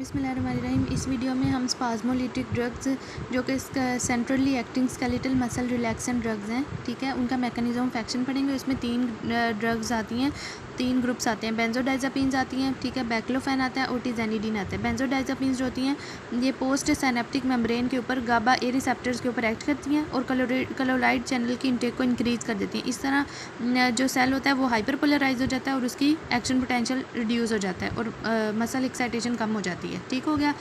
बिस्मिल्लाहिर्रहमानिर्रहीम। इस वीडियो में हम स्पाज़मोलिटिक ड्रग्स जो कि centrally acting skeletal muscle relaxant drugs हैं, ठीक है, उनका मैकेनिज्म ऑफ एक्शन पढ़ेंगे। उसमें तीन ड्रग्स आती हैं, तीन ग्रुप्स आते हैं। बेंजोडाइज़ेपिन्स आती हैं, ठीक है, बैक्लोफेन आता है और टिज़ेनिडीन आता है। बेंजोडाइज़ेपिन्स जो होती हैं ये पोस्ट सिनेप्टिक मेम्ब्रेन के ऊपर गाबा ए रिसेप्टर्स के ऊपर एक्ट करती हैं और क्लोराइड चैनल की इंटेक को इंक्रीज़ कर देती हैं। इस तरह जो सेल होता है वो हाइपर पोलराइज हो जाता है और उसकी एक्शन पोटेंशियल रिड्यूस हो जाता है और मसल एक्साइटेशन कम हो जाती है। ठीक हो गया।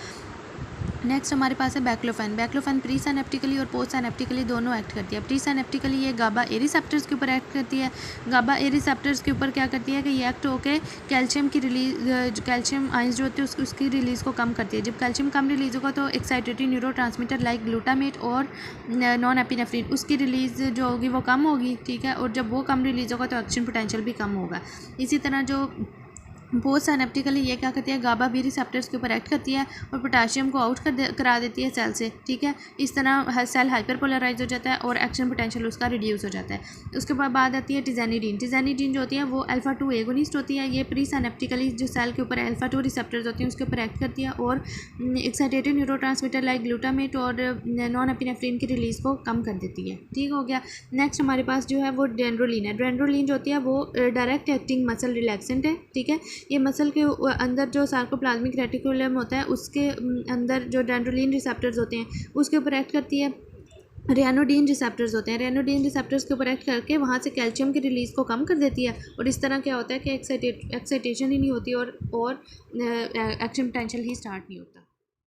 नेक्स्ट हमारे पास है बैक्लोफेन। बैक्लोफेन प्री सिनेप्टिकली और पोस्ट सिनेप्टिकली दोनों एक्ट करती है। प्री सिनेप्टिकली ये गाबा ए रिसेप्टर्स के ऊपर एक्ट करती है। गाबा ए रिसेप्टर्स के ऊपर क्या करती है कि ये एक्ट होकर कैल्शियम की रिलीज, कैल्शियम आइंस जो होती है उसकी रिलीज़ को कम करती है। जब कैल्शियम कम रिलीज़ होगा तो excitatory neuro transmitter like glutamate और नॉन एपिनेफ्रिन उसकी रिलीज़ जो होगी वो कम होगी, ठीक है, और जब वो कम रिलीज़ होगा तो एक्शन पोटेंशियल भी कम होगा। इसी तरह जो पोस्ट सिनेप्टिकली ये क्या करती है, गाबा बी रिसेप्टर्स के ऊपर एक्ट करती है और पोटेशियम को आउट करा देती है सेल से, ठीक है। इस तरह सेल हाइपर पोलराइज हो जाता है और एक्शन पोटेंशियल उसका रिड्यूस हो जाता है। उसके बाद आती है टिज़ेनिडीन। टिज़ेनिडीन जो होती है वो अल्फा 2 एगोनिस्ट होती है। ये प्री सिनेप्टिकली जो सेल के ऊपर अल्फा 2 रिसेप्टर्स होते हैं उसके ऊपर एक्ट करती है और एक्साइटेटेड न्यूरो ट्रांसमीटर लाइक ग्लूटामेट और नॉन एपिनेफ्रिन की रिलीज़ को कम कर देती है। ठीक हो गया। नेक्स्ट हमारे पास जो है वो डेंड्रोलिन है। डेंड्रोलिन जो होती है वो डायरेक्ट एक्टिंग मसल रिलैक्सेंट है, ठीक है। ये मसल के अंदर जो सार्कोप्लाज्मिक रेटिकुलम होता है उसके अंदर जो डेंड्रोलिन रिसेप्टर्स होते हैं उसके ऊपर एक्ट करती है। रेनोडीन रिसेप्टर्स होते हैं, रेनोडीन रिसेप्टर्स के ऊपर एक्ट करके वहाँ से कैल्शियम की रिलीज़ को कम कर देती है और इस तरह क्या होता है कि एक्साइटेशन ही नहीं होती और एक्शन पोटेंशियल ही स्टार्ट नहीं होता।